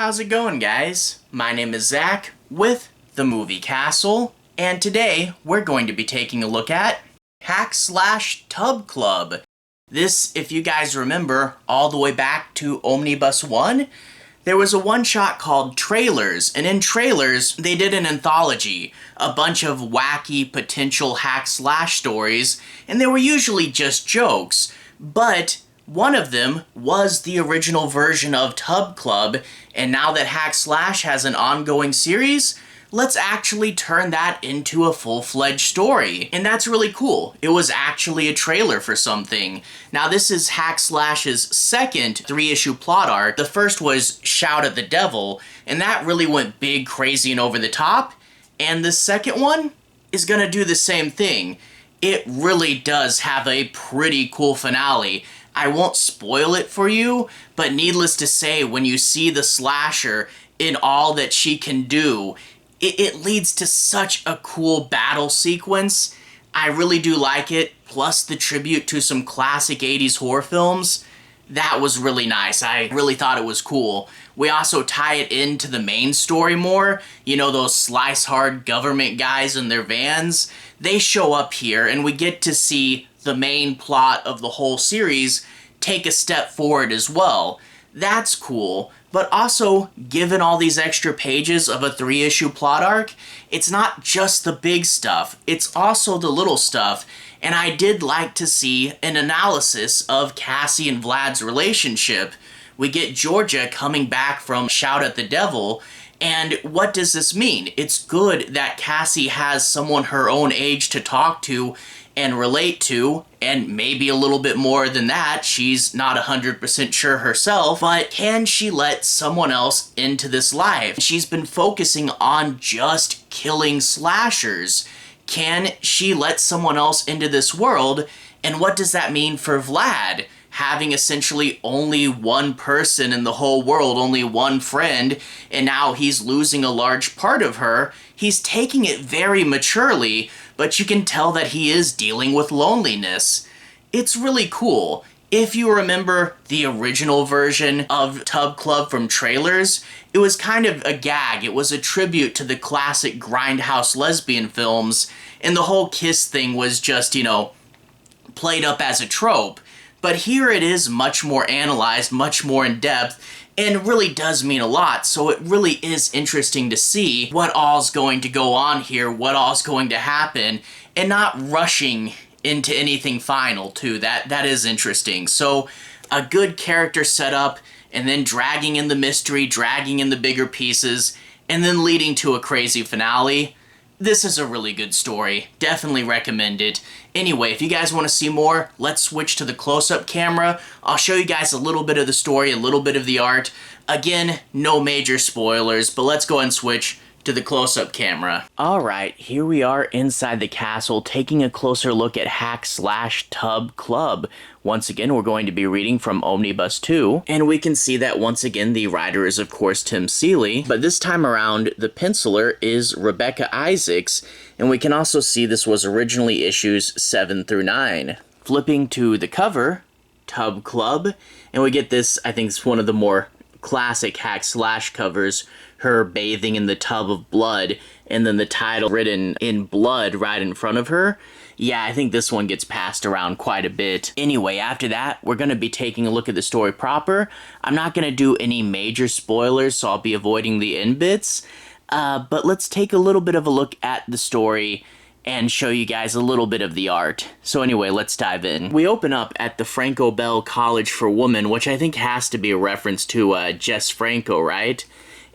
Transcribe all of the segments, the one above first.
How's it going, guys? My name is Zach with The Movie Castle, and today we're going to be taking a look at Hack/Tub Club. This, if you guys remember, all the way back to Omnibus 1, there was a one-shot called Trailers, and in Trailers, they did an anthology, a bunch of wacky potential hack/slash stories, and they were usually just jokes, but one of them was the original version of Tub Club, and now that Hack/Slash has an ongoing series, let's actually turn that into a full-fledged story. And that's really cool. It was actually a trailer for something. Now this is Hack/Slash's second 3-issue plot arc. The first was Shout at the Devil, and that really went big, crazy, and over the top. And the second one is gonna do the same thing. It really does have a pretty cool finale. I won't spoil it for you, but needless to say, when you see the slasher in all that she can do, it leads to such a cool battle sequence. I really do like it, plus the tribute to some classic 80s horror films. That was really nice. I really thought it was cool. We also tie it into the main story more. You know, those slice-hard government guys in their vans? They show up here, and we get to see the main plot of the whole series take a step forward as well. That's cool, but also, given all these extra pages of a 3-issue plot arc, it's not just the big stuff, it's also the little stuff, and I did like to see an analysis of Cassie and Vlad's relationship. We get Georgia coming back from Shout at the Devil, and what does this mean? It's good that Cassie has someone her own age to talk to and relate to, and maybe a little bit more than that. She's not 100% sure herself, but can she let someone else into this life? She's been focusing on just killing slashers. Can she let someone else into this world? And what does that mean for Vlad? Having essentially only one person in the whole world, only one friend, and now he's losing a large part of her. He's taking it very maturely, but you can tell that he is dealing with loneliness. It's really cool. If you remember the original version of Tub Club from Trailers, it was kind of a gag. It was a tribute to the classic grindhouse lesbian films, and the whole kiss thing was just, you know, played up as a trope. But here it is much more analyzed, much more in depth, and really does mean a lot, so it really is interesting to see what all's going to go on here, what all's going to happen, and not rushing into anything final, too. That is interesting. So, a good character setup, and then dragging in the mystery, dragging in the bigger pieces, and then leading to a crazy finale. This is a really good story. Definitely recommend it. Anyway, if you guys want to see more, let's switch to the close-up camera. I'll show you guys a little bit of the story, a little bit of the art. Again, no major spoilers, but let's go ahead and switch to the close-up camera. Alright, here we are inside the castle, taking a closer look at Hack/Tub Club. Once again, we're going to be reading from Omnibus 2, and we can see that once again the writer is of course Tim Seeley, but this time around the penciler is Rebekah Isaacs, and we can also see this was originally issues 7 through 9. Flipping to the cover, Tub Club, and we get this, I think it's one of the more classic Hack/Slash covers, her bathing in the tub of blood, and then the title written in blood right in front of her. Yeah, I think this one gets passed around quite a bit. Anyway, after that, we're going to be taking a look at the story proper. I'm not going to do any major spoilers, so I'll be avoiding the end bits. But let's take a little bit of a look at the story and show you guys a little bit of the art. So anyway, let's dive in. We open up at the Franco Bell College for Women, which I think has to be a reference to Jess Franco, right?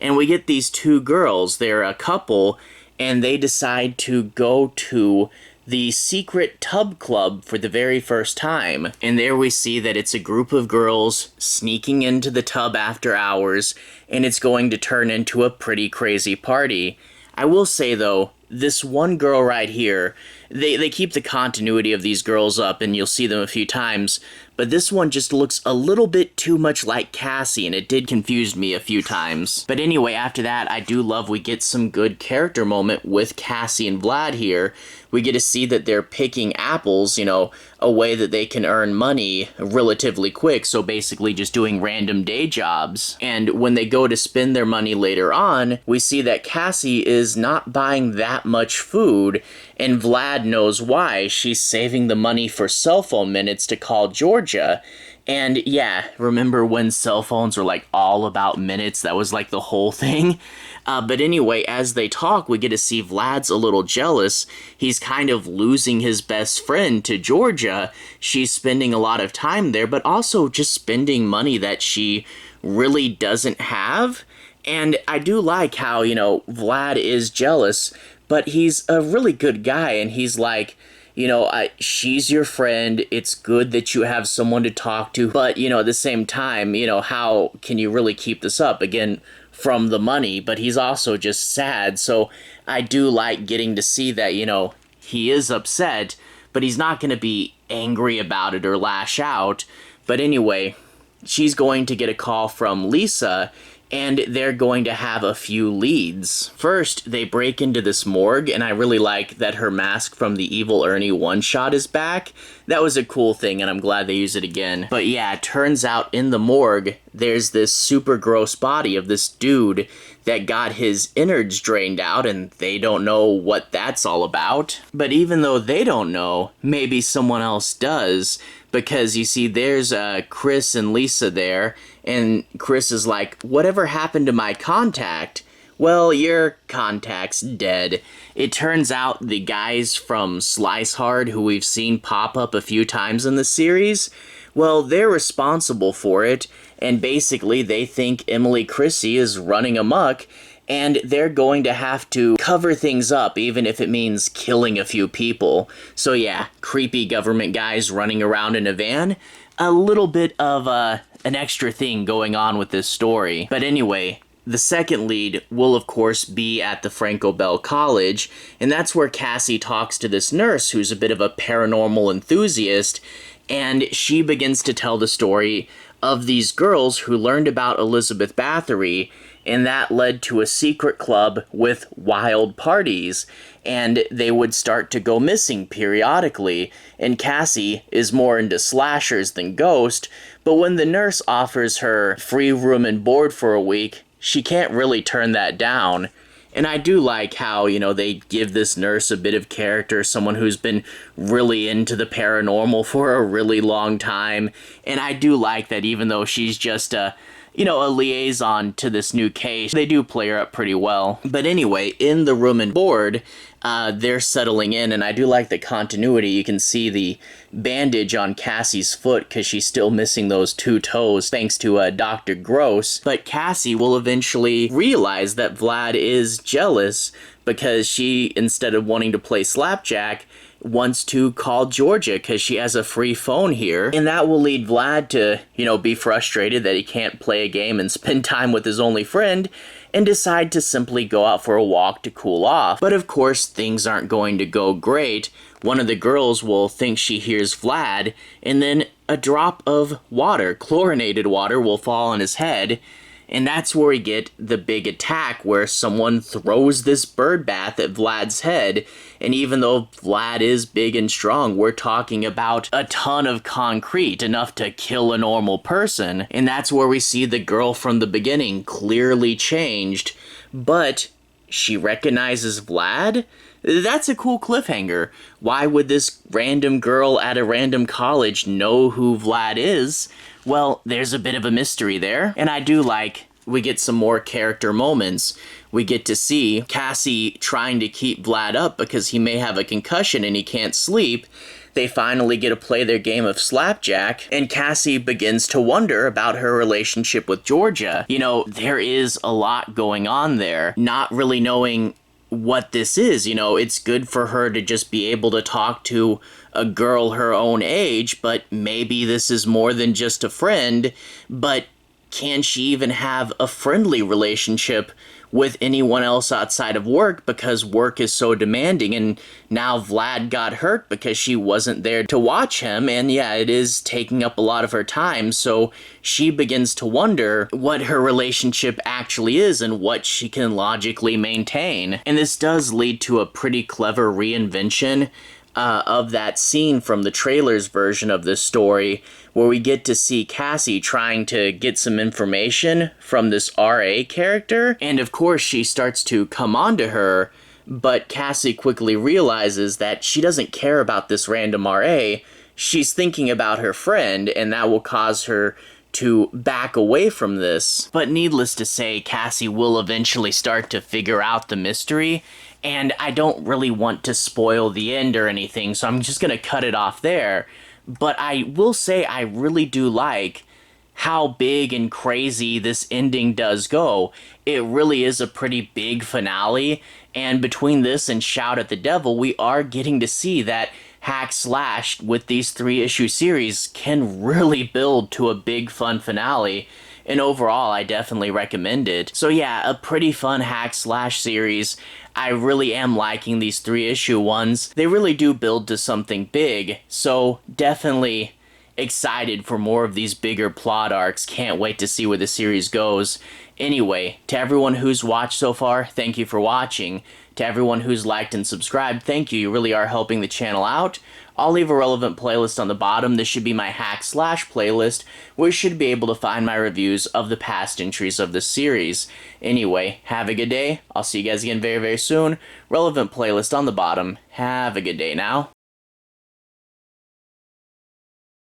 And we get these two girls, they're a couple, and they decide to go to the secret tub club for the very first time. And there we see that it's a group of girls sneaking into the tub after hours, and it's going to turn into a pretty crazy party. I will say though, this one girl right here, they keep the continuity of these girls up, and you'll see them a few times, but this one just looks a little bit too much like Cassie, and it did confuse me a few times. But anyway, after that, I do love we get some good character moment with Cassie and Vlad here. We get to see that they're picking apples, you know, a way that they can earn money relatively quick, so basically just doing random day jobs. And when they go to spend their money later on, we see that Cassie is not buying that much food, and Vlad knows why. She's saving the money for cell phone minutes to call Georgia. And yeah, remember when cell phones were like all about minutes? That was like the whole thing. But anyway, as they talk, we get to see Vlad's a little jealous. He's kind of losing his best friend to Georgia. She's spending a lot of time there, but also just spending money that she really doesn't have. And I do like how, you know, Vlad is jealous, but he's a really good guy, and he's like, you know, she's your friend, it's good that you have someone to talk to, but, you know, at the same time, you know, how can you really keep this up? Again, from the money, but he's also just sad, so I do like getting to see that, you know, he is upset, but he's not going to be angry about it or lash out. But anyway, she's going to get a call from Lisa, and they're going to have a few leads. First, they break into this morgue, and I really like that her mask from the Evil Ernie one-shot is back. That was a cool thing, and I'm glad they use it again. But yeah, it turns out in the morgue, there's this super gross body of this dude that got his innards drained out, and they don't know what that's all about. But even though they don't know, maybe someone else does, because you see there's Chris and Lisa there, and Chris is like, whatever happened to my contact? Well, your contact's dead. It turns out the guys from Slice Hard, who we've seen pop up a few times in the series, well, they're responsible for it, and basically they think Emily Chrissy is running amok, and they're going to have to cover things up, even if it means killing a few people. So yeah, creepy government guys running around in a van. A little bit of an extra thing going on with this story. But anyway, the second lead will of course be at the Franco Bell College, and that's where Cassie talks to this nurse who's a bit of a paranormal enthusiast, and she begins to tell the story of these girls who learned about Elizabeth Bathory, and that led to a secret club with wild parties, and they would start to go missing periodically, and Cassie is more into slashers than Ghost, but when the nurse offers her free room and board for a week, she can't really turn that down. And I do like how, you know, they give this nurse a bit of character, someone who's been really into the paranormal for a really long time, and I do like that even though she's just a liaison to this new case, they do play her up pretty well. But anyway, in the room and board, they're settling in, and I do like the continuity. You can see the bandage on Cassie's foot because she's still missing those 2 toes thanks to Dr. Gross. But Cassie will eventually realize that Vlad is jealous because she, instead of wanting to play slapjack, wants to call Georgia because she has a free phone here, and that will lead Vlad to, be frustrated that he can't play a game and spend time with his only friend, and decide to simply go out for a walk to cool off. But of course, things aren't going to go great. One of the girls will think she hears Vlad, and then a drop of water, chlorinated water, will fall on his head, and that's where we get the big attack where someone throws this bird bath at Vlad's head. And even though Vlad is big and strong, we're talking about a ton of concrete, enough to kill a normal person. And that's where we see the girl from the beginning clearly changed, but she recognizes Vlad? That's a cool cliffhanger. Why would this random girl at a random college know who Vlad is? Well, there's a bit of a mystery there, and I do like we get some more character moments. We get to see Cassie trying to keep Vlad up because he may have a concussion and he can't sleep. They finally get to play their game of slapjack, and Cassie begins to wonder about her relationship with Georgia. There is a lot going on there, not really knowing what this is. It's good for her to just be able to talk to a girl her own age, but maybe this is more than just a friend. But can she even have a friendly relationship with anyone else outside of work because work is so demanding? And now Vlad got hurt because she wasn't there to watch him, and yeah, it is taking up a lot of her time, so she begins to wonder what her relationship actually is and what she can logically maintain. And this does lead to a pretty clever reinvention of that scene from the trailer's version of this story, where we get to see Cassie trying to get some information from this RA character, and of course she starts to come on to her, but Cassie quickly realizes that she doesn't care about this random RA, she's thinking about her friend, and that will cause her to back away from this. But needless to say, Cassie will eventually start to figure out the mystery, and I don't really want to spoil the end or anything, so I'm just gonna cut it off there. But I will say I really do like how big and crazy this ending does go. It really is a pretty big finale, and between this and Shout at the Devil, we are getting to see that Hack Slash with these 3-issue series can really build to a big fun finale, and overall I definitely recommend it. So yeah, a pretty fun Hack Slash series. I really am liking these 3-issue ones. They really do build to something big, so definitely excited for more of these bigger plot arcs. Can't wait to see where the series goes. Anyway, to everyone who's watched so far, thank you for watching. To everyone who's liked and subscribed, thank you. You really are helping the channel out. I'll leave a relevant playlist on the bottom. This should be my Hack Slash playlist, where you should be able to find my reviews of the past entries of this series. Anyway, have a good day. I'll see you guys again very, very soon. Relevant playlist on the bottom. Have a good day now.